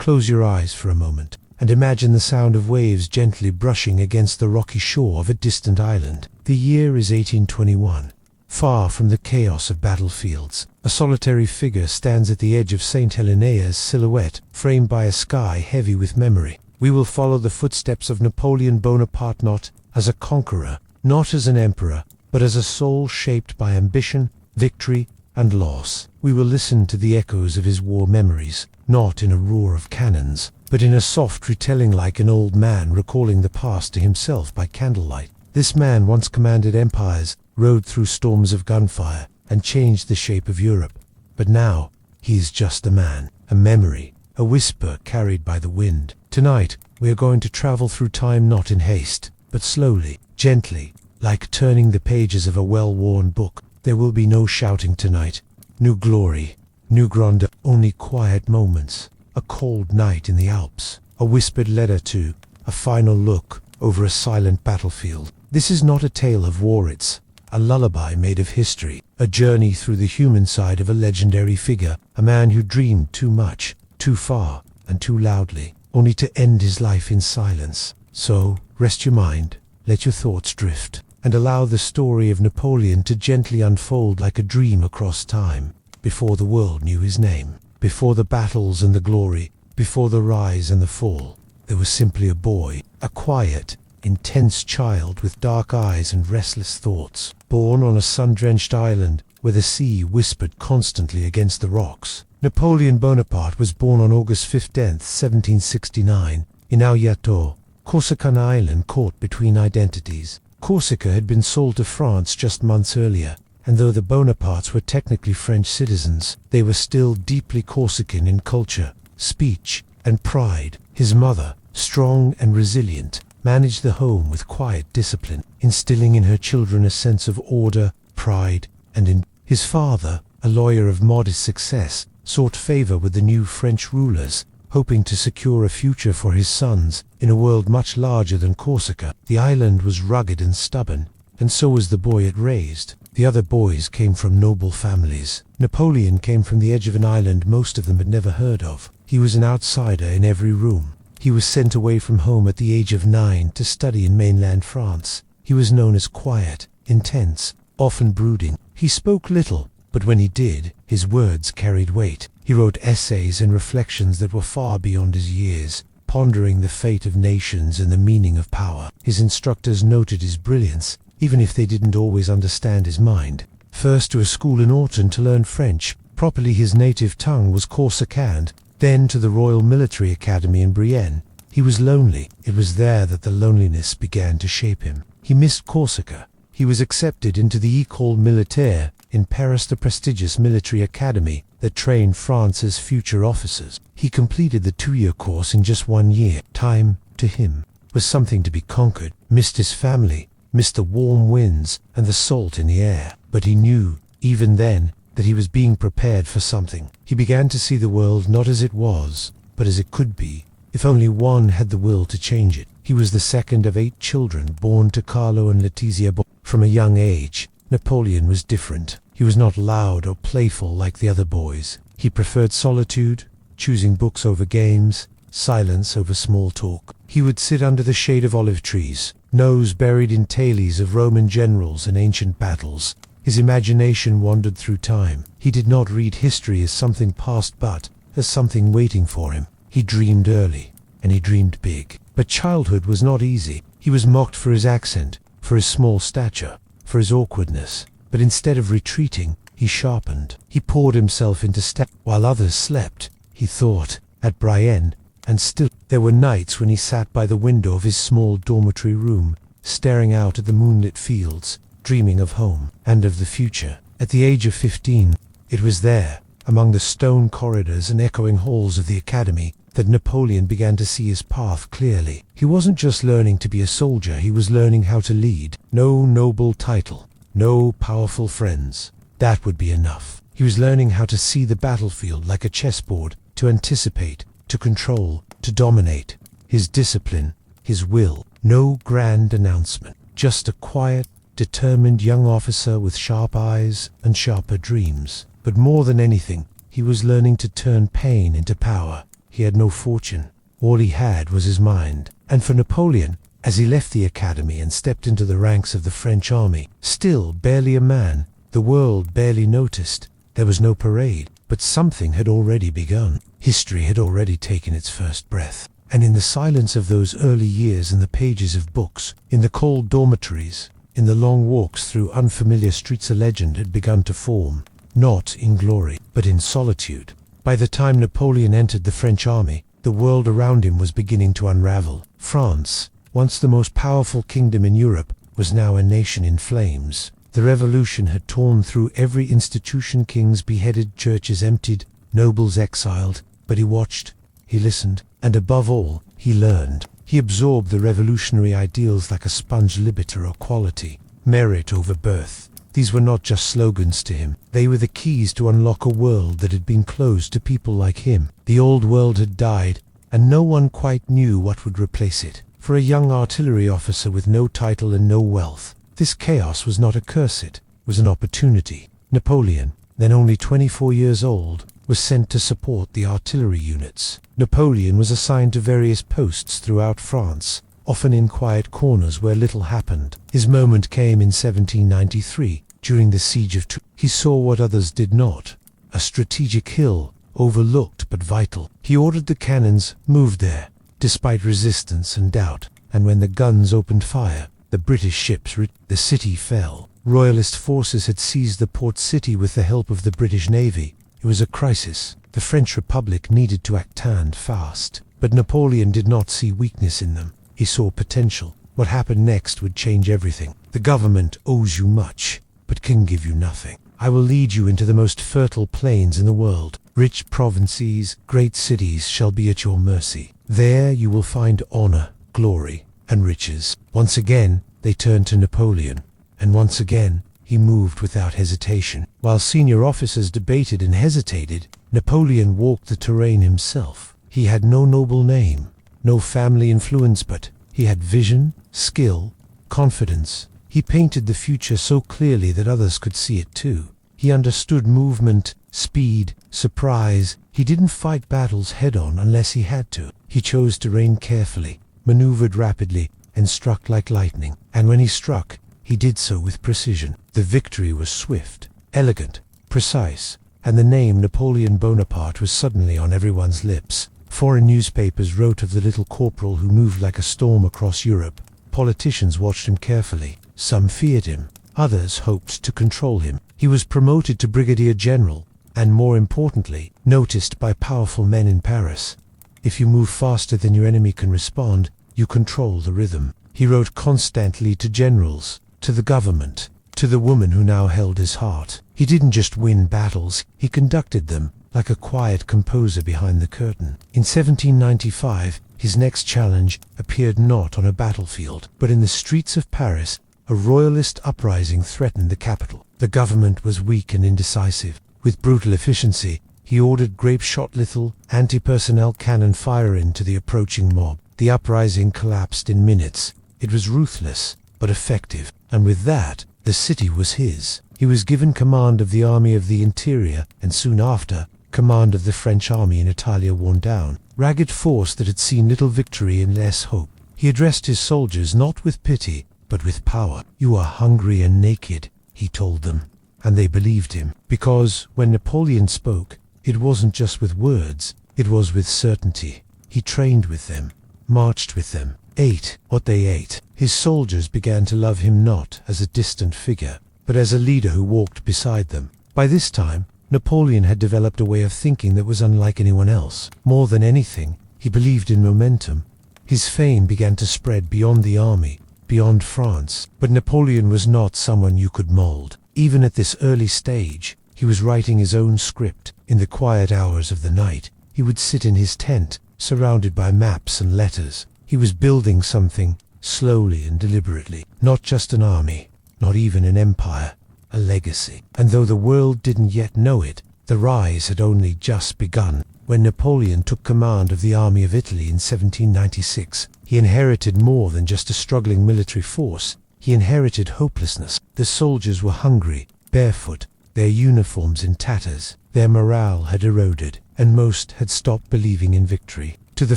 Close your eyes for a moment, and imagine the sound of waves gently brushing against the rocky shore of a distant island. The year is 1821. Far from the chaos of battlefields, a solitary figure stands at the edge of Saint Helena's silhouette, framed by a sky heavy with memory. We will follow the footsteps of Napoleon Bonaparte not as a conqueror, not as an emperor, but as a soul shaped by ambition, victory, and loss. We will listen to the echoes of his war memories, not in a roar of cannons, but in a soft retelling like an old man recalling the past to himself by candlelight. This man once commanded empires, rode through storms of gunfire, and changed the shape of Europe. But now, he is just a man, a memory, a whisper carried by the wind. Tonight, we are going to travel through time not in haste, but slowly, gently, like turning the pages of a well-worn book. There will be no shouting tonight, no glory, no grandeur, only quiet moments. A cold night in the Alps, a whispered letter to, a final look over a silent battlefield. This is not a tale of war, it's a lullaby made of history, a journey through the human side of a legendary figure, a man who dreamed too much, too far, and too loudly, only to end his life in silence. So, rest your mind, let your thoughts drift, and allow the story of Napoleon to gently unfold like a dream across time, before the world knew his name, before the battles and the glory, before the rise and the fall. There was simply a boy, a quiet, intense child with dark eyes and restless thoughts, born on a sun-drenched island where the sea whispered constantly against the rocks. Napoleon Bonaparte was born on August 15, 1769, in Ayato, Corsican island caught between identities. Corsica had been sold to France just months earlier, and though the Bonapartes were technically French citizens, they were still deeply Corsican in culture, speech, and pride. His mother, strong and resilient, managed the home with quiet discipline, instilling in her children a sense of order, pride, and his father, a lawyer of modest success, sought favor with the new French rulers, hoping to secure a future for his sons in a world much larger than Corsica. The island was rugged and stubborn, and so was the boy it raised. The other boys came from noble families. Napoleon came from the edge of an island most of them had never heard of. He was an outsider in every room. He was sent away from home at the age of 9 to study in mainland France. He was known as quiet, intense, often brooding. He spoke little, but when he did, his words carried weight. He wrote essays and reflections that were far beyond his years, pondering the fate of nations and the meaning of power. His instructors noted his brilliance, even if they didn't always understand his mind. First to a school in Autun to learn French, properly his native tongue was Corsican, then to the Royal Military Academy in Brienne. He was lonely. It was there that the loneliness began to shape him. He missed Corsica. He was accepted into the École Militaire in Paris, the prestigious military academy that trained France's future officers. He completed the 2-year course in just 1 year. Time, to him, was something to be conquered. Missed his family, missed the warm winds and the salt in the air. But he knew, even then, that he was being prepared for something. He began to see the world not as it was, but as it could be, if only one had the will to change it. He was the second of 8 children born to Carlo and Letizia. From a young age, Napoleon was different. He was not loud or playful like the other boys. He preferred solitude, choosing books over games, silence over small talk. He would sit under the shade of olive trees, nose buried in tales of Roman generals and ancient battles. His imagination wandered through time. He did not read history as something past but as something waiting for him. He dreamed early, and he dreamed big. But childhood was not easy. He was mocked for his accent, for his small stature, for his awkwardness. But instead of retreating, he sharpened. He poured himself into while others slept. He thought, at Brienne, and still there were nights when he sat by the window of his small dormitory room, staring out at the moonlit fields, dreaming of home and of the future. At the age of 15, it was there, among the stone corridors and echoing halls of the academy, that Napoleon began to see his path clearly. He wasn't just learning to be a soldier, he was learning how to lead. No noble title, no powerful friends. That would be enough. He was learning how to see the battlefield like a chessboard, to anticipate, to control, to dominate. His discipline, his will, no grand announcement, just a quiet, determined young officer with sharp eyes and sharper dreams. But more than anything, he was learning to turn pain into power. He had no fortune. All he had was his mind. And for Napoleon, as he left the academy and stepped into the ranks of the French army, still barely a man, the world barely noticed. There was no parade, but something had already begun. History had already taken its first breath. And in the silence of those early years, in the pages of books, in the cold dormitories, in the long walks through unfamiliar streets, a legend had begun to form, not in glory, but in solitude. By the time Napoleon entered the French army, the world around him was beginning to unravel. France, once the most powerful kingdom in Europe, was now a nation in flames. The revolution had torn through every institution, kings beheaded, churches emptied, nobles exiled. But he watched, he listened, and above all, he learned. He absorbed the revolutionary ideals like a sponge. Liberty or equality, merit over birth. These were not just slogans to him. They were the keys to unlock a world that had been closed to people like him. The old world had died, and no one quite knew what would replace it. For a young artillery officer with no title and no wealth, this chaos was not a curse, it was an opportunity. Napoleon, then only 24 years old, was sent to support the artillery units. Napoleon was assigned to various posts throughout France, often in quiet corners where little happened. His moment came in 1793, during the siege of Tours. He saw what others did not, a strategic hill, overlooked but vital. He ordered the cannons moved there, despite resistance and doubt, and when the guns opened fire, the British ships the city fell. Royalist forces had seized the port city with the help of the British Navy. It was a crisis. The French Republic needed to act and fast. But Napoleon did not see weakness in them. He saw potential. What happened next would change everything. The government owes you much, but can give you nothing. I will lead you into the most fertile plains in the world. Rich provinces, great cities shall be at your mercy. There you will find honor, glory, and riches. Once again, they turned to Napoleon, and once again, he moved without hesitation. While senior officers debated and hesitated, Napoleon walked the terrain himself. He had no noble name, no family influence, but he had vision, skill, confidence. He painted the future so clearly that others could see it too. He understood movement, speed, surprise. He didn't fight battles head-on unless he had to. He chose to reign carefully, maneuvered rapidly, and struck like lightning. And when he struck, he did so with precision. The victory was swift, elegant, precise, and the name Napoleon Bonaparte was suddenly on everyone's lips. Foreign newspapers wrote of the little corporal who moved like a storm across Europe. Politicians watched him carefully. Some feared him, others hoped to control him. He was promoted to brigadier general, and more importantly, noticed by powerful men in Paris. If you move faster than your enemy can respond, you control the rhythm. He wrote constantly to generals, to the government, to the woman who now held his heart. He didn't just win battles, he conducted them, like a quiet composer behind the curtain. In 1795, his next challenge appeared not on a battlefield, but in the streets of Paris. A royalist uprising threatened the capital. The government was weak and indecisive. With brutal efficiency, he ordered grape-shot lethal, anti-personnel cannon fire into the approaching mob. The uprising collapsed in minutes. It was ruthless, but effective, and with that, the city was his. He was given command of the army of the interior, and soon after, command of the French army in Italia, worn down, ragged force that had seen little victory and less hope. He addressed his soldiers not with pity, but with power. "You are hungry and naked," he told them, and they believed him, because when Napoleon spoke, it wasn't just with words, it was with certainty. He trained with them, marched with them, ate what they ate. His soldiers began to love him not as a distant figure, but as a leader who walked beside them. By this time, Napoleon had developed a way of thinking that was unlike anyone else. More than anything, he believed in momentum. His fame began to spread beyond the army, beyond France. But Napoleon was not someone you could mold. Even at this early stage, he was writing his own script. In the quiet hours of the night, he would sit in his tent, surrounded by maps and letters. He was building something, slowly and deliberately. Not just an army, not even an empire, a legacy. And though the world didn't yet know it, the rise had only just begun. When Napoleon took command of the army of Italy in 1796, he inherited more than just a struggling military force. He inherited hopelessness. The soldiers were hungry, barefoot, their uniforms in tatters. Their morale had eroded. and most had stopped believing in victory. To the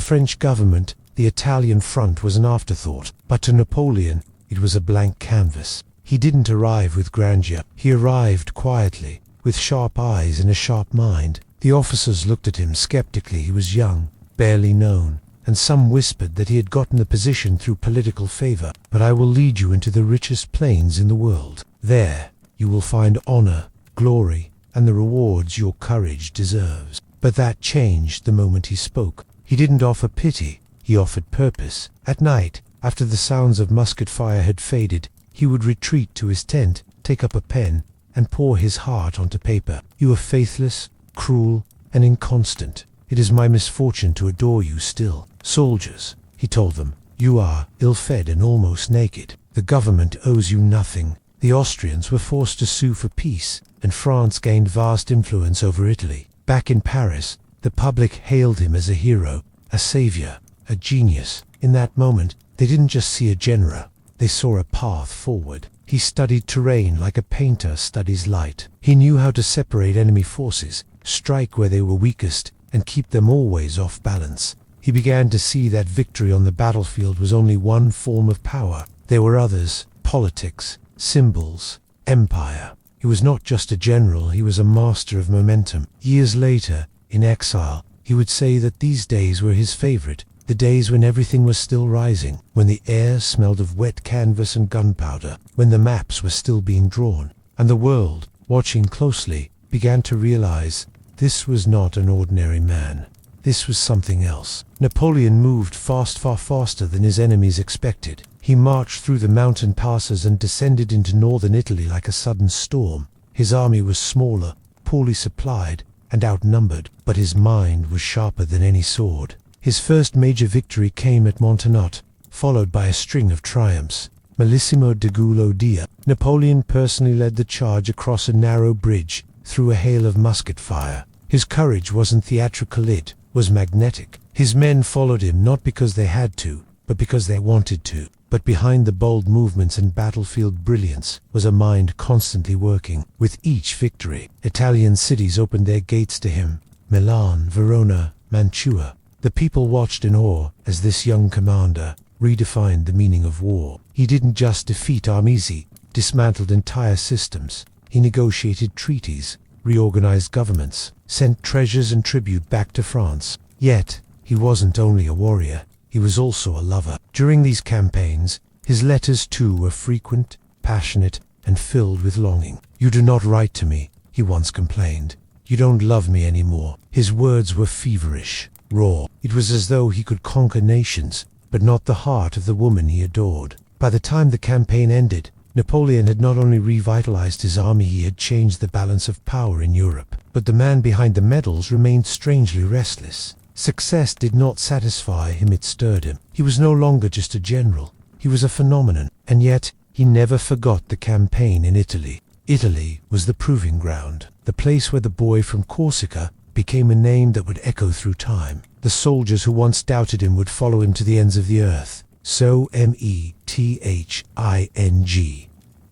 French government, the Italian front was an afterthought, but to Napoleon, it was a blank canvas. He didn't arrive with grandeur. He arrived quietly, with sharp eyes and a sharp mind. The officers looked at him skeptically. He was young, barely known, and some whispered that he had gotten the position through political favor. "But I will lead you into the richest plains in the world. There, you will find honor, glory, and the rewards your courage deserves." But that changed the moment he spoke. He didn't offer pity, he offered purpose. At night, after the sounds of musket fire had faded, he would retreat to his tent, take up a pen, and pour his heart onto paper. "You are faithless, cruel, and inconstant. It is my misfortune to adore you still. Soldiers," he told them, "you are ill-fed and almost naked. The government owes you nothing." The Austrians were forced to sue for peace, and France gained vast influence over Italy. Back in Paris, the public hailed him as a hero, a savior, a genius. In that moment, they didn't just see a general, they saw a path forward. He studied terrain like a painter studies light. He knew how to separate enemy forces, strike where they were weakest, and keep them always off balance. He began to see that victory on the battlefield was only one form of power. There were others: politics, symbols, empire. He was not just a general, he was a master of momentum. Years later, in exile, he would say that these days were his favorite, the days when everything was still rising, when the air smelled of wet canvas and gunpowder, when the maps were still being drawn, and the world, watching closely, began to realize this was not an ordinary man. This was something else. Napoleon moved far faster than his enemies expected. He marched through the mountain passes and descended into northern Italy like a sudden storm. His army was smaller, poorly supplied, and outnumbered, but his mind was sharper than any sword. His first major victory came at Montenotte, followed by a string of triumphs. Malissimo de Goulodia. Napoleon personally led the charge across a narrow bridge, through a hail of musket fire. His courage wasn't theatrical, it was magnetic. His men followed him not because they had to, but because they wanted to. But behind the bold movements and battlefield brilliance was a mind constantly working. With each victory, Italian cities opened their gates to him. Milan, Verona, Mantua. The people watched in awe as this young commander redefined the meaning of war. He didn't just defeat armies, he dismantled entire systems. He negotiated treaties, reorganized governments, sent treasures and tribute back to France. Yet, he wasn't only a warrior, he was also a lover. During these campaigns, his letters too were frequent, passionate, and filled with longing. "You do not write to me," he once complained. "You don't love me anymore." His words were feverish, raw. It was as though he could conquer nations, but not the heart of the woman he adored. By the time the campaign ended, Napoleon had not only revitalized his army, he had changed the balance of power in Europe. But the man behind the medals remained strangely restless. Success did not satisfy him, it stirred him. He was no longer just a general, he was a phenomenon. And yet, he never forgot the campaign in Italy. Italy was the proving ground, the place where the boy from Corsica became a name that would echo through time. The soldiers who once doubted him would follow him to the ends of the earth. So Mething.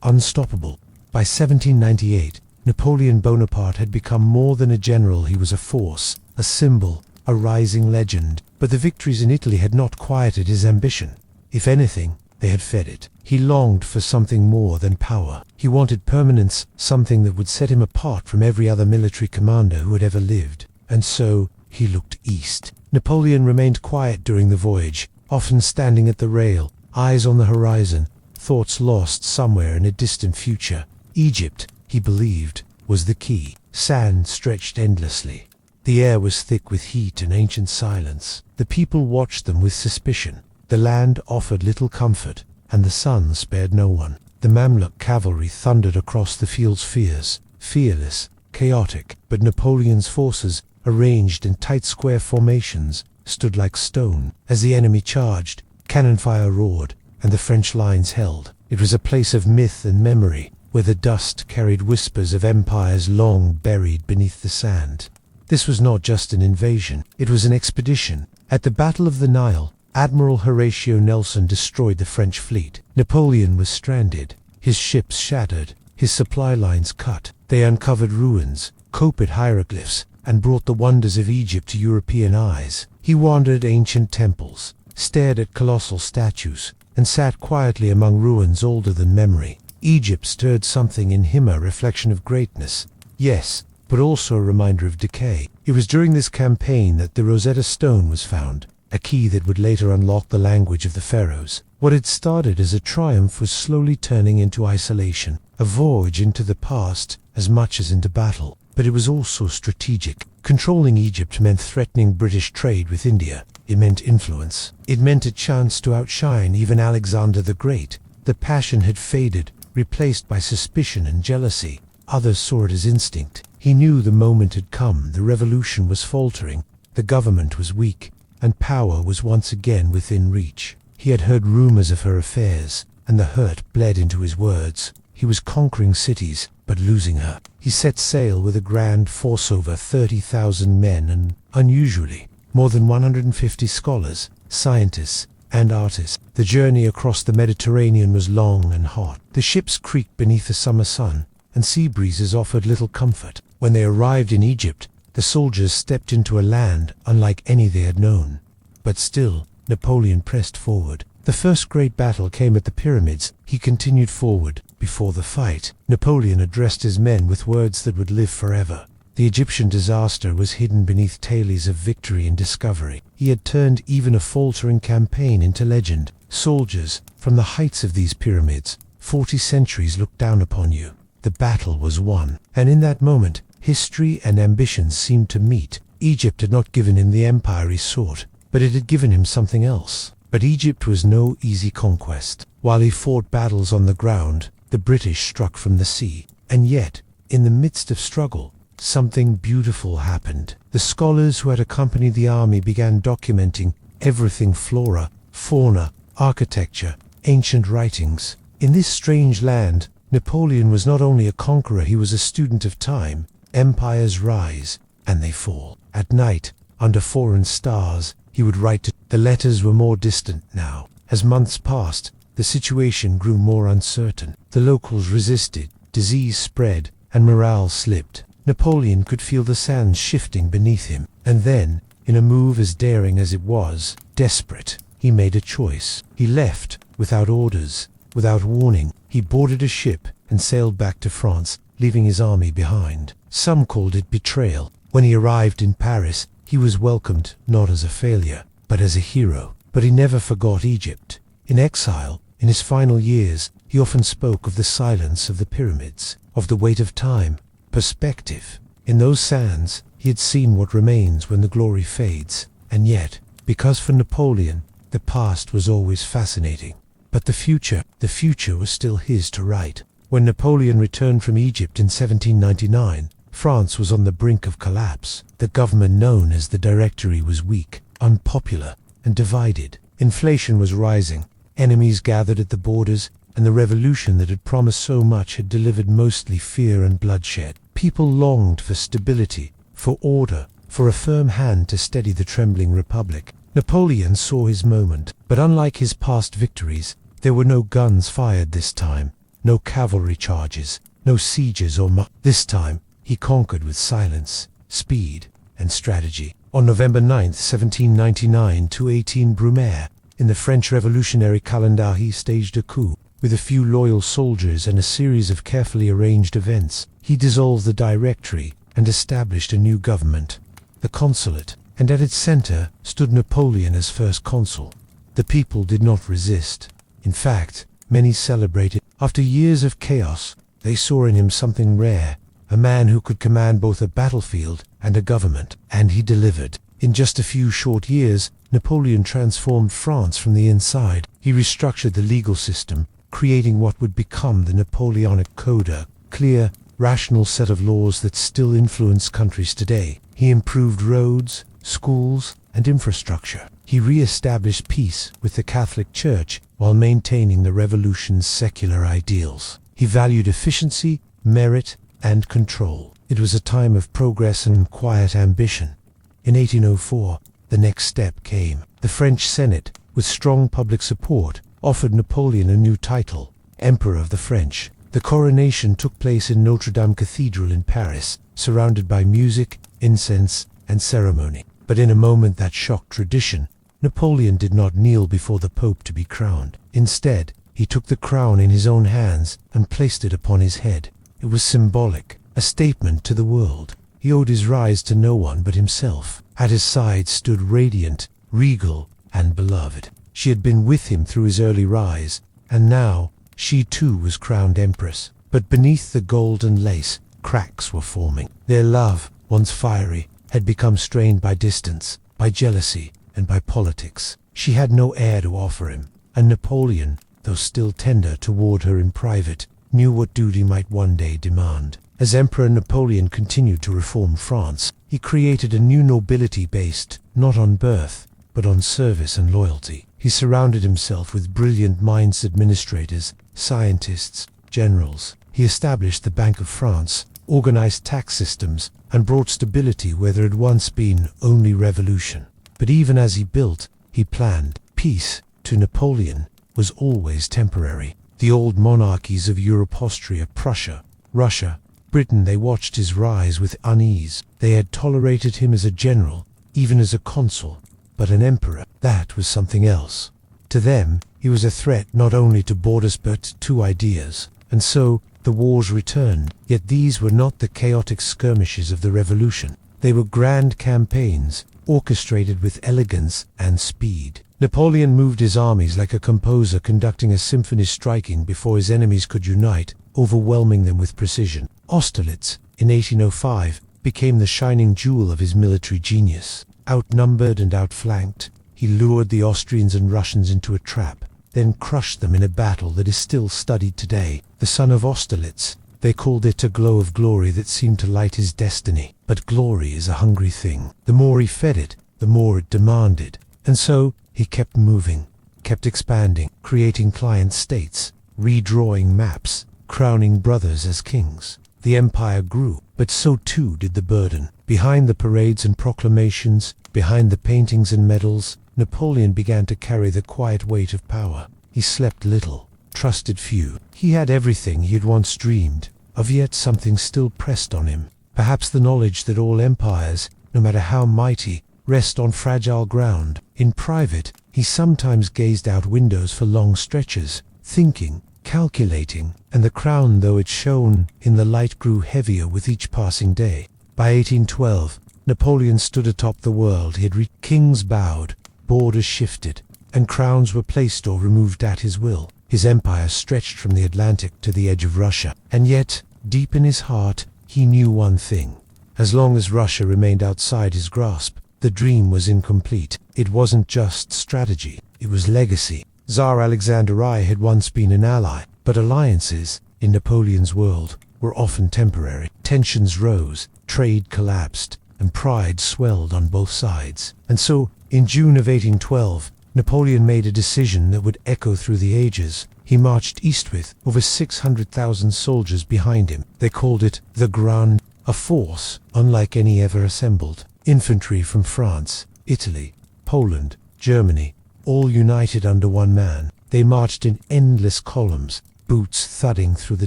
Unstoppable. By 1798, Napoleon Bonaparte had become more than a general. He was a force, a symbol, a rising legend. But the victories in Italy had not quieted his ambition. If anything, they had fed it. He longed for something more than power. He wanted permanence, something that would set him apart from every other military commander who had ever lived. And so, he looked east. Napoleon remained quiet during the voyage, often standing at the rail, eyes on the horizon, thoughts lost somewhere in a distant future. Egypt, he believed, was the key. Sand stretched endlessly. The air was thick with heat and ancient silence. The people watched them with suspicion. The land offered little comfort, and the sun spared no one. The Mamluk cavalry thundered across the fields fearless, chaotic, but Napoleon's forces, arranged in tight square formations, stood like stone. As the enemy charged, cannon fire roared, and the French lines held. It was a place of myth and memory, where the dust carried whispers of empires long buried beneath the sand. This was not just an invasion, it was an expedition. At the Battle of the Nile, Admiral Horatio Nelson destroyed the French fleet. Napoleon was stranded, his ships shattered, his supply lines cut. They uncovered ruins, coped hieroglyphs, and brought the wonders of Egypt to European eyes. He wandered ancient temples, stared at colossal statues, and sat quietly among ruins older than memory. Egypt stirred something in him, a reflection of greatness, yes, but also a reminder of decay. It was during this campaign that the Rosetta Stone was found, a key that would later unlock the language of the pharaohs. What had started as a triumph was slowly turning into isolation, a voyage into the past as much as into battle. But it was also strategic. Controlling Egypt meant threatening British trade with India. It meant influence. It meant a chance to outshine even Alexander the Great. The passion had faded, replaced by suspicion and jealousy. Others saw it as instinct. He knew the moment had come. The revolution was faltering, the government was weak, and power was once again within reach. He had heard rumors of her affairs, and the hurt bled into his words. He was conquering cities, but losing her. He set sail with a grand force, over 30,000 men, and, unusually, more than 150 scholars, scientists, and artists. The journey across the Mediterranean was long and hot. The ships creaked beneath the summer sun, and sea breezes offered little comfort. When they arrived in Egypt, the soldiers stepped into a land unlike any they had known. But still, Napoleon pressed forward. The first great battle came at the pyramids. He continued forward. Before the fight, Napoleon addressed his men with words that would live forever. The Egyptian disaster was hidden beneath tales of victory and discovery. He had turned even a faltering campaign into legend. Soldiers, from the heights of these pyramids, 40 centuries looked down upon you. The battle was won, and in that moment, history and ambitions seemed to meet. Egypt had not given him the empire he sought, but it had given him something else. But Egypt was no easy conquest. While he fought battles on the ground, the British struck from the sea. And yet, in the midst of struggle, something beautiful happened. The scholars who had accompanied the army began documenting everything: flora, fauna, architecture, ancient writings. In this strange land, Napoleon was not only a conqueror, he was a student of time. Empires rise, and they fall. At night, under foreign stars, he would write to. The letters were more distant now. As months passed, the situation grew more uncertain. The locals resisted, disease spread, and morale slipped. Napoleon could feel the sands shifting beneath him. And then, in a move as daring as it was desperate, he made a choice. He left, without orders, without warning. He boarded a ship and sailed back to France, leaving his army behind. Some called it betrayal. When he arrived in Paris, he was welcomed not as a failure, but as a hero. But he never forgot Egypt. In exile, in his final years, he often spoke of the silence of the pyramids, of the weight of time, perspective. In those sands, he had seen what remains when the glory fades. And yet, because for Napoleon, the past was always fascinating. But the future was still his to write. When Napoleon returned from Egypt in 1799, France was on the brink of collapse. The government known as the Directory was weak, unpopular, and divided. Inflation was rising, enemies gathered at the borders, and the revolution that had promised so much had delivered mostly fear and bloodshed. People longed for stability, for order, for a firm hand to steady the trembling republic. Napoleon saw his moment, but unlike his past victories, there were no guns fired this time, no cavalry charges, no sieges or This time, he conquered with silence, speed, and strategy. On November 9, 1799, 218 Brumaire, in the French revolutionary calendar, he staged a coup. With a few loyal soldiers and a series of carefully arranged events, he dissolved the Directory and established a new government, the Consulate, and at its center stood Napoleon as first consul. The people did not resist. In fact, many celebrated. After years of chaos, they saw in him something rare, a man who could command both a battlefield and a government. And he delivered. In just a few short years, Napoleon transformed France from the inside. He restructured the legal system, creating what would become the Napoleonic Code, a clear, rational set of laws that still influence countries today. He improved roads, schools, and infrastructure. He re-established peace with the Catholic Church while maintaining the revolution's secular ideals. He valued efficiency, merit, and control. It was a time of progress and quiet ambition. In 1804, the next step came. The French Senate, with strong public support, offered Napoleon a new title, Emperor of the French. The coronation took place in Notre Dame Cathedral in Paris, surrounded by music, incense, and ceremony. But in a moment that shocked tradition, Napoleon did not kneel before the Pope to be crowned. Instead, he took the crown in his own hands and placed it upon his head. It was symbolic, a statement to the world. He owed his rise to no one but himself. At his side stood radiant, regal, and beloved. She had been with him through his early rise, and now she too was crowned empress. But beneath the golden lace, cracks were forming. Their love, once fiery, had become strained by distance, by jealousy, and by politics. She had no heir to offer him, and Napoleon, though still tender toward her in private, knew what duty might one day demand. As Emperor Napoleon continued to reform France, he created a new nobility based, not on birth, but on service and loyalty. He surrounded himself with brilliant minds, administrators, scientists, generals. He established the Bank of France, organized tax systems, and brought stability where there had once been only revolution. But even as he built, he planned. Peace, to Napoleon, was always temporary. The old monarchies of Europe, Austria, Prussia, Russia, Britain, they watched his rise with unease. They had tolerated him as a general, even as a consul, but an emperor, that was something else. To them, he was a threat not only to borders but to ideas. And so, the wars returned, yet these were not the chaotic skirmishes of the revolution. They were grand campaigns, orchestrated with elegance and speed. Napoleon moved his armies like a composer conducting a symphony, striking before his enemies could unite, overwhelming them with precision. Austerlitz, in 1805, became the shining jewel of his military genius. Outnumbered and outflanked, he lured the Austrians and Russians into a trap, then crushed them in a battle that is still studied today. The son of Austerlitz, they called it a glow of glory that seemed to light his destiny. But glory is a hungry thing. The more he fed it, the more it demanded. And so, he kept moving, kept expanding, creating client states, redrawing maps, crowning brothers as kings. The empire grew, but so too did the burden. Behind the parades and proclamations, behind the paintings and medals, Napoleon began to carry the quiet weight of power. He slept little, trusted few. He had everything he had once dreamed of, yet something still pressed on him. Perhaps the knowledge that all empires, no matter how mighty, rest on fragile ground. In private, he sometimes gazed out windows for long stretches, thinking, calculating, and the crown, though it shone in the light, grew heavier with each passing day. By 1812, Napoleon stood atop the world. He had reached. Kings bowed, borders shifted, and crowns were placed or removed at his will. His empire stretched from the Atlantic to the edge of Russia. And yet, deep in his heart, he knew one thing. As long as Russia remained outside his grasp, the dream was incomplete. It wasn't just strategy, it was legacy. Tsar Alexander I had once been an ally, but alliances, in Napoleon's world, were often temporary. Tensions rose, trade collapsed, and pride swelled on both sides. And so, in June of 1812, Napoleon made a decision that would echo through the ages. He marched east with over 600,000 soldiers behind him. They called it the Grand, a force unlike any ever assembled. Infantry from France, Italy, Poland, Germany, all united under one man. They marched in endless columns, boots thudding through the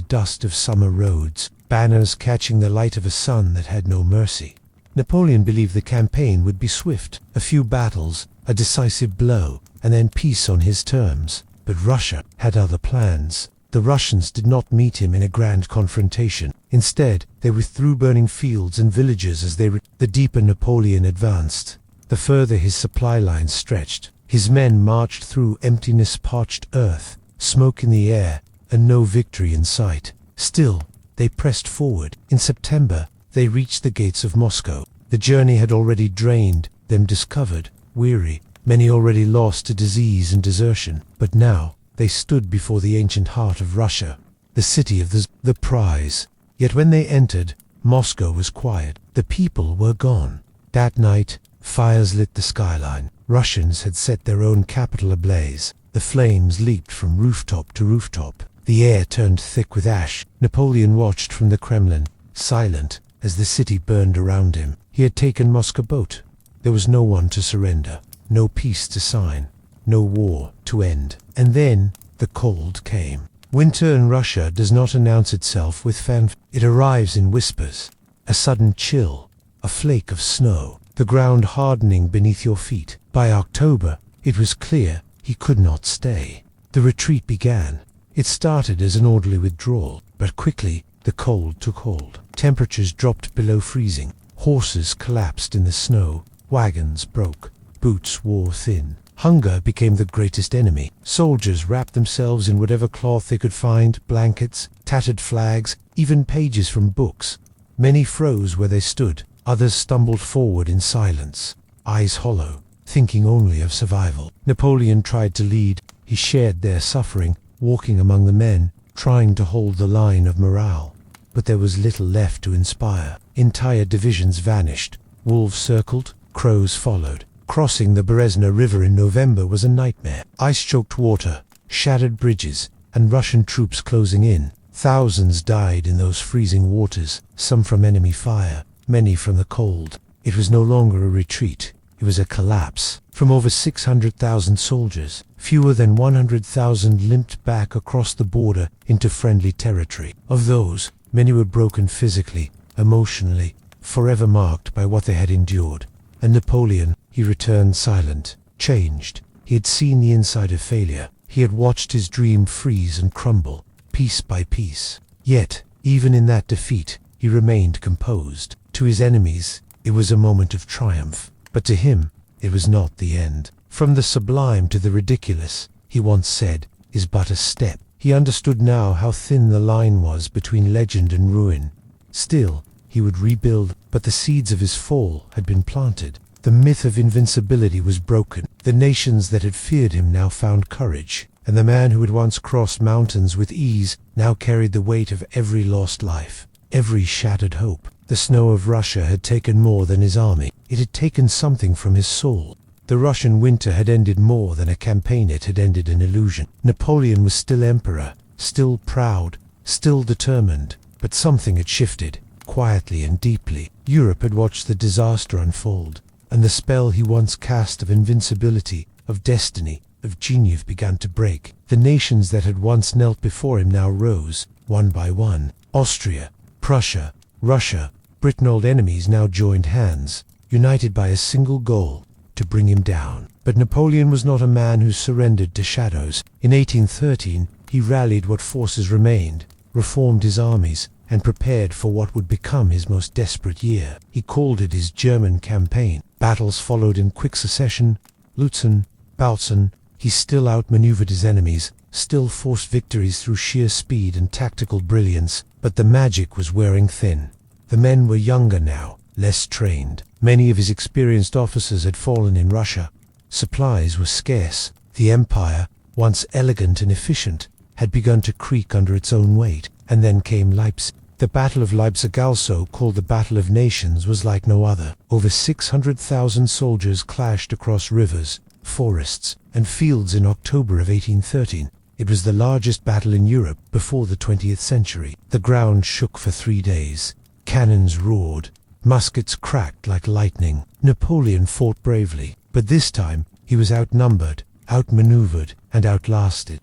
dust of summer roads, banners catching the light of a sun that had no mercy. Napoleon believed the campaign would be swift, a few battles, a decisive blow, and then peace on his terms. But Russia had other plans. The Russians did not meet him in a grand confrontation. Instead, they withdrew, burning fields and villages as they the deeper Napoleon advanced, the further his supply lines stretched. His men marched through emptiness, parched earth, smoke in the air, and no victory in sight. Still, they pressed forward. In September, they reached the gates of Moscow. The journey had already drained them, discovered, weary, many already lost to disease and desertion. But now, they stood before the ancient heart of Russia, the city of the prize. Yet when they entered, Moscow was quiet. The people were gone. That night, fires lit the skyline. Russians had set their own capital ablaze. The flames leaped from rooftop to rooftop. The air turned thick with ash. Napoleon watched from the Kremlin, silent, as the city burned around him. He had taken Moscow boat. There was no one to surrender, no peace to sign, no war to end. And then the cold came. Winter in Russia does not announce itself with fanfare. It arrives in whispers. A sudden chill, a flake of snow, the ground hardening beneath your feet. By October, it was clear he could not stay. The retreat began. It started as an orderly withdrawal, but quickly the cold took hold. Temperatures dropped below freezing. Horses collapsed in the snow. Wagons broke. Boots wore thin. Hunger became the greatest enemy. Soldiers wrapped themselves in whatever cloth they could find, blankets, tattered flags, even pages from books. Many froze where they stood. Others stumbled forward in silence, eyes hollow, thinking only of survival. Napoleon tried to lead. He shared their suffering, walking among the men, trying to hold the line of morale. But there was little left to inspire. Entire divisions vanished. Wolves circled, crows followed. Crossing the Berezna River in November was a nightmare. Ice-choked water, shattered bridges, and Russian troops closing in. Thousands died in those freezing waters, some from enemy fire, many from the cold. It was no longer a retreat. It was a collapse. From over 600,000 soldiers, fewer than 100,000 limped back across the border into friendly territory. Of those, many were broken physically, emotionally, forever marked by what they had endured. And Napoleon, he returned silent, changed. He had seen the inside of failure. He had watched his dream freeze and crumble, piece by piece. Yet, even in that defeat, he remained composed. To his enemies, it was a moment of triumph. But to him, it was not the end. From the sublime to the ridiculous, he once said, is but a step. He understood now how thin the line was between legend and ruin. Still, he would rebuild, but the seeds of his fall had been planted. The myth of invincibility was broken. The nations that had feared him now found courage, and the man who had once crossed mountains with ease now carried the weight of every lost life, every shattered hope. The snow of Russia had taken more than his army. It had taken something from his soul. The Russian winter had ended more than a campaign. It had ended an illusion. Napoleon was still emperor, still proud, still determined, but something had shifted, quietly and deeply. Europe had watched the disaster unfold, and the spell he once cast of invincibility, of destiny, of genius began to break. The nations that had once knelt before him now rose, one by one. Austria, Prussia, Russia, Britain, old enemies, now joined hands, united by a single goal, to bring him down. But Napoleon was not a man who surrendered to shadows. In 1813, he rallied what forces remained, reformed his armies, and prepared for what would become his most desperate year. He called it his German campaign. Battles followed in quick succession. Lutzen, Bautzen. He still outmaneuvered his enemies, still forced victories through sheer speed and tactical brilliance, but the magic was wearing thin. The men were younger now, less trained. Many of his experienced officers had fallen in Russia. Supplies were scarce. The empire, once elegant and efficient, had begun to creak under its own weight. And then came Leipzig. The Battle of Leipzig, also called the Battle of Nations, was like no other. Over 600,000 soldiers clashed across rivers, forests, and fields in October of 1813. It was the largest battle in Europe before the 20th century. The ground shook for 3 days. Cannons roared. Muskets cracked like lightning. Napoleon fought bravely, but this time he was outnumbered, outmaneuvered, and outlasted.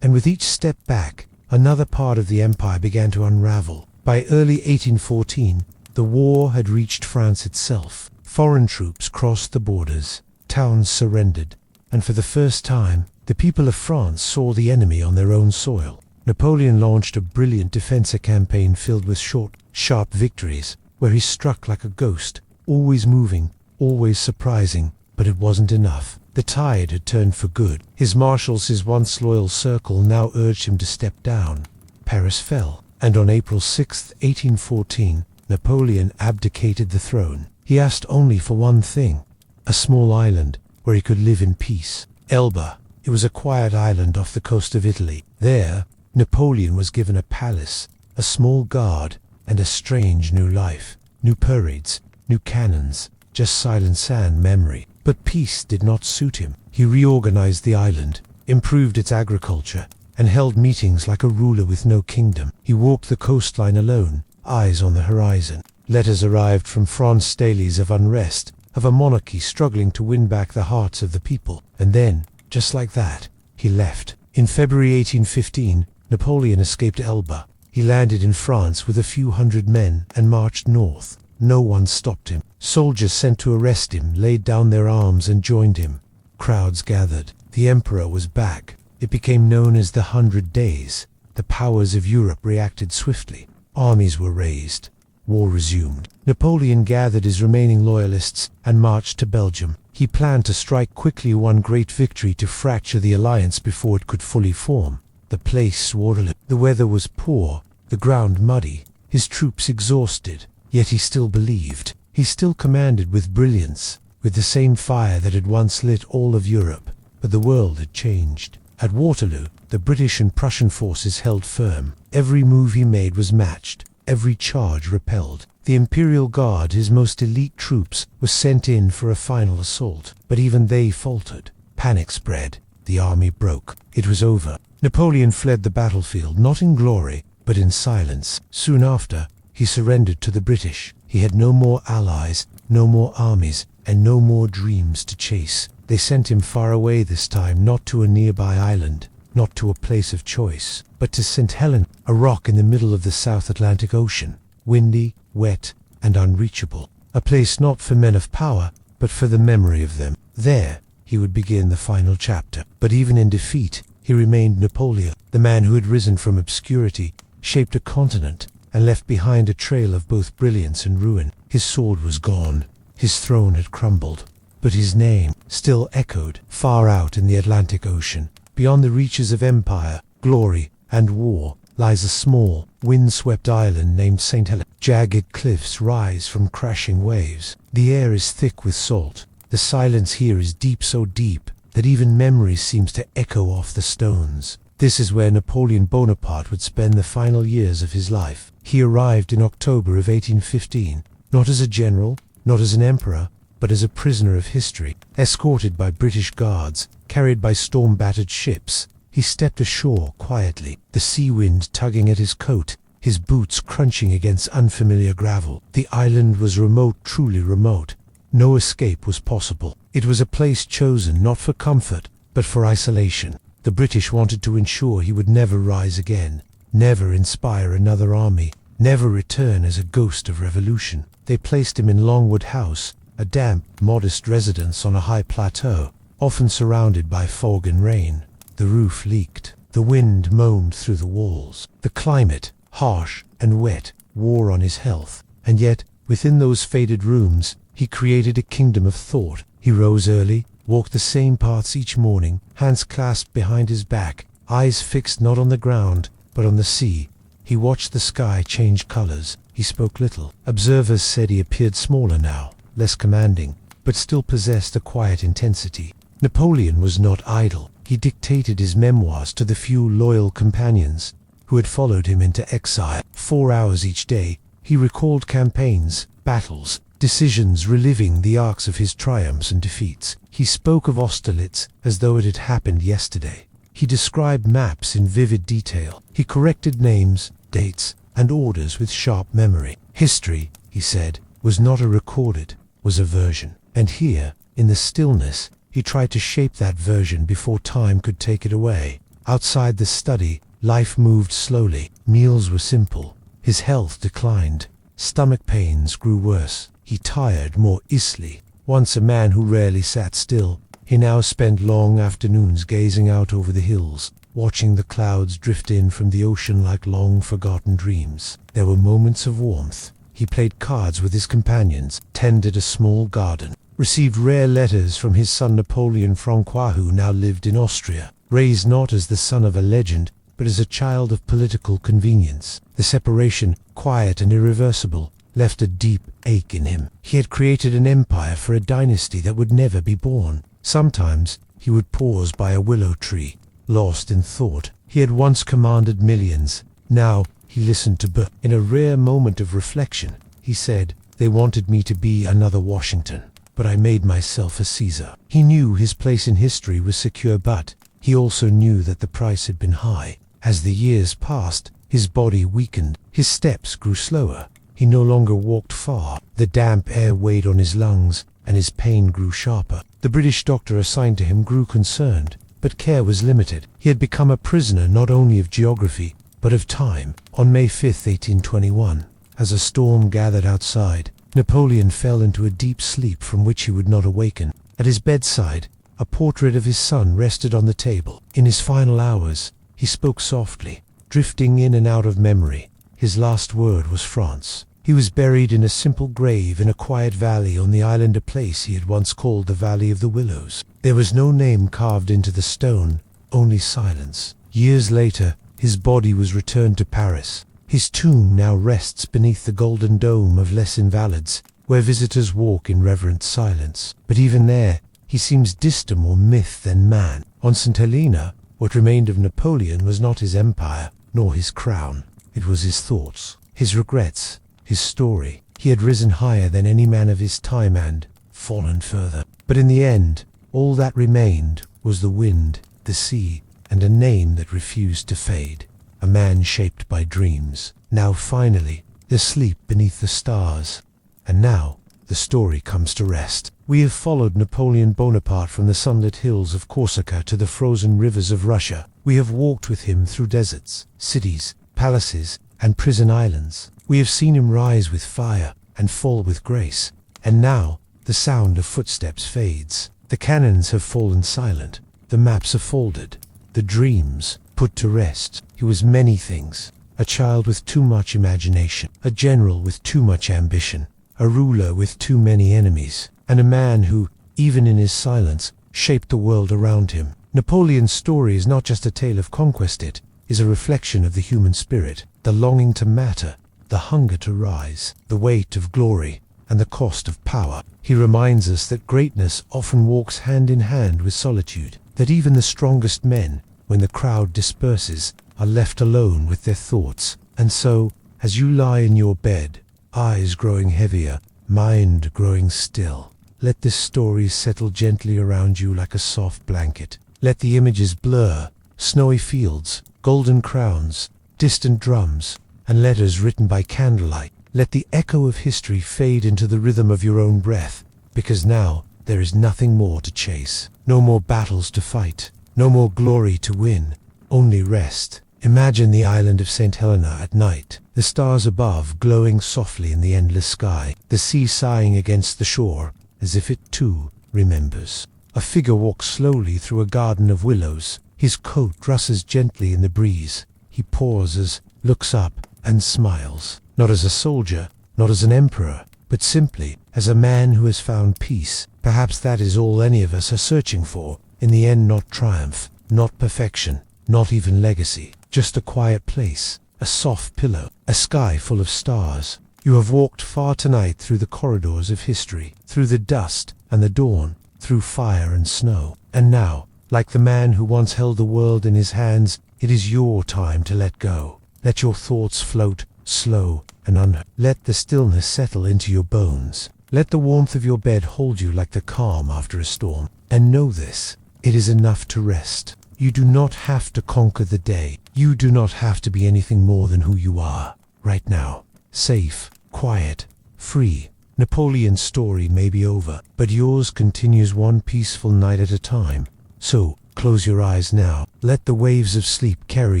And with each step back, another part of the empire began to unravel. By early 1814, the war had reached France itself. Foreign troops crossed the borders. Towns surrendered, and for the first time, the people of France saw the enemy on their own soil. Napoleon launched a brilliant defensive campaign filled with short, sharp victories, where he struck like a ghost, always moving, always surprising, but it wasn't enough. The tide had turned for good. His marshals, his once loyal circle, now urged him to step down. Paris fell, and on April 6, 1814, Napoleon abdicated the throne. He asked only for one thing: a small island where he could live in peace. Elba. It was a quiet island off the coast of Italy. There, Napoleon was given a palace, a small guard, and a strange new life. New parades, new cannons, just silent sand memory. But peace did not suit him. He reorganized the island, improved its agriculture, and held meetings like a ruler with no kingdom. He walked the coastline alone, eyes on the horizon. Letters arrived from France, dailies of unrest, of a monarchy struggling to win back the hearts of the people. And then, just like that, he left. In February 1815, Napoleon escaped Elba. He landed in France with a few hundred men and marched north. No one stopped him. Soldiers sent to arrest him laid down their arms and joined him. Crowds gathered. The emperor was back. It became known as the 100 Days. The powers of Europe reacted swiftly. Armies were raised. War resumed. Napoleon gathered his remaining loyalists and marched to Belgium. He planned to strike quickly one great victory to fracture the alliance before it could fully form. The place, Waterloo. The weather was poor, the ground muddy, his troops exhausted, yet he still believed. He still commanded with brilliance, with the same fire that had once lit all of Europe. But the world had changed. At Waterloo, the British and Prussian forces held firm. Every move he made was matched, every charge repelled. The Imperial Guard, his most elite troops, were sent in for a final assault. But even they faltered. Panic spread. The army broke. It was over. Napoleon fled the battlefield, not in glory, but in silence. Soon after, he surrendered to the British. He had no more allies, no more armies, and no more dreams to chase. They sent him far away this time, not to a nearby island, not to a place of choice, but to Saint Helena, a rock in the middle of the South Atlantic Ocean, windy, wet, and unreachable. A place not for men of power, but for the memory of them. There, he would begin the final chapter. But even in defeat, he remained Napoleon, the man who had risen from obscurity, shaped a continent, and left behind a trail of both brilliance and ruin. His sword was gone. His throne had crumbled. But his name still echoed far out in the Atlantic Ocean. Beyond the reaches of empire, glory, and war lies a small, wind-swept island named Saint Helena. Jagged cliffs rise from crashing waves. The air is thick with salt. The silence here is deep, so deep that even memory seems to echo off the stones. This is where Napoleon Bonaparte would spend the final years of his life. He arrived in October of 1815, not as a general, not as an emperor, but as a prisoner of history. Escorted by British guards, carried by storm-battered ships, he stepped ashore quietly, the sea wind tugging at his coat, his boots crunching against unfamiliar gravel. The island was remote, truly remote. No escape was possible. It was a place chosen not for comfort, but for isolation. The British wanted to ensure he would never rise again, never inspire another army, never return as a ghost of revolution. They placed him in Longwood House, a damp, modest residence on a high plateau, often surrounded by fog and rain. The roof leaked. The wind moaned through the walls. The climate, harsh and wet, wore on his health. And yet, within those faded rooms, he created a kingdom of thought. He rose early, walked the same paths each morning, hands clasped behind his back, eyes fixed not on the ground, but on the sea. He watched the sky change colors. He spoke little. Observers said he appeared smaller now, less commanding, but still possessed a quiet intensity. Napoleon was not idle. He dictated his memoirs to the few loyal companions who had followed him into exile. 4 hours each day, he recalled campaigns, battles, decisions, reliving the arcs of his triumphs and defeats. He spoke of Austerlitz as though it had happened yesterday. He described maps in vivid detail. He corrected names, dates, and orders with sharp memory. History, he said, was not a recorded, was a version. And here, in the stillness, he tried to shape that version before time could take it away. Outside the study, life moved slowly. Meals were simple. His health declined. Stomach pains grew worse. He tired more easily. Once a man who rarely sat still, he now spent long afternoons gazing out over the hills, watching the clouds drift in from the ocean like long-forgotten dreams. There were moments of warmth. He played cards with his companions, tended a small garden, received rare letters from his son Napoleon Francois, who now lived in Austria, raised not as the son of a legend, but as a child of political convenience. The separation, quiet and irreversible, left a deep ache in him. He had created an empire for a dynasty that would never be born. Sometimes he would pause by a willow tree, lost in thought. He had once commanded millions. Now he listened to birds. In a rare moment of reflection, he said, "They wanted me to be another Washington, but I made myself a Caesar." He knew his place in history was secure, but he also knew that the price had been high. As the years passed, his body weakened. His steps grew slower. He no longer walked far. The damp air weighed on his lungs, and his pain grew sharper. The British doctor assigned to him grew concerned, but care was limited. He had become a prisoner not only of geography, but of time. On May 5, 1821, as a storm gathered outside, Napoleon fell into a deep sleep from which he would not awaken. At his bedside, a portrait of his son rested on the table. In his final hours, he spoke softly, drifting in and out of memory. His last word was France. He was buried in a simple grave in a quiet valley on the island, a place he had once called the Valley of the Willows. There was no name carved into the stone, only silence. Years later, his body was returned to Paris. His tomb now rests beneath the golden dome of Les Invalides, where visitors walk in reverent silence. But even there, he seems distant more myth than man. On Saint Helena, what remained of Napoleon was not his empire, nor his crown. It was his thoughts, his regrets, his story. He had risen higher than any man of his time and fallen further. But in the end, all that remained was the wind, the sea, and a name that refused to fade. A man shaped by dreams. Now finally, asleep beneath the stars. And now, the story comes to rest. We have followed Napoleon Bonaparte from the sunlit hills of Corsica to the frozen rivers of Russia. We have walked with him through deserts, cities, palaces, and prison islands. We have seen him rise with fire and fall with grace. And now, the sound of footsteps fades. The cannons have fallen silent. The maps are folded. The dreams put to rest. He was many things. A child with too much imagination. A general with too much ambition. A ruler with too many enemies. And a man who, even in his silence, shaped the world around him. Napoleon's story is not just a tale of conquest, it is a reflection of the human spirit, the longing to matter, the hunger to rise, the weight of glory, and the cost of power. He reminds us that greatness often walks hand in hand with solitude, that even the strongest men, when the crowd disperses, are left alone with their thoughts. And so, as you lie in your bed, eyes growing heavier, mind growing still, let this story settle gently around you like a soft blanket. Let the images blur, snowy fields, golden crowns, distant drums, and letters written by candlelight. Let the echo of history fade into the rhythm of your own breath, because now there is nothing more to chase. No more battles to fight, no more glory to win, only rest. Imagine the island of Saint Helena at night, the stars above glowing softly in the endless sky, the sea sighing against the shore, as if it too remembers. A figure walks slowly through a garden of willows. His coat rustles gently in the breeze. He pauses, looks up, and smiles. Not as a soldier, not as an emperor, but simply as a man who has found peace. Perhaps that is all any of us are searching for. In the end, not triumph, not perfection, not even legacy. Just a quiet place, a soft pillow, a sky full of stars. You have walked far tonight through the corridors of history, through the dust and the dawn, through fire and snow. And now, like the man who once held the world in his hands, it is your time to let go. Let your thoughts float, slow and unheard. Let the stillness settle into your bones. Let the warmth of your bed hold you like the calm after a storm. And know this, it is enough to rest. You do not have to conquer the day. You do not have to be anything more than who you are, right now. Safe, quiet, free. Napoleon's story may be over, but yours continues one peaceful night at a time. So, close your eyes now. Let the waves of sleep carry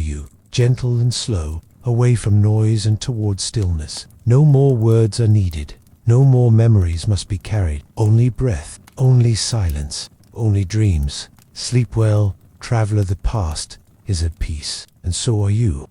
you, gentle and slow, away from noise and toward stillness. No more words are needed. No more memories must be carried. Only breath, only silence, only dreams. Sleep well, traveler. The past is at peace, and so are you.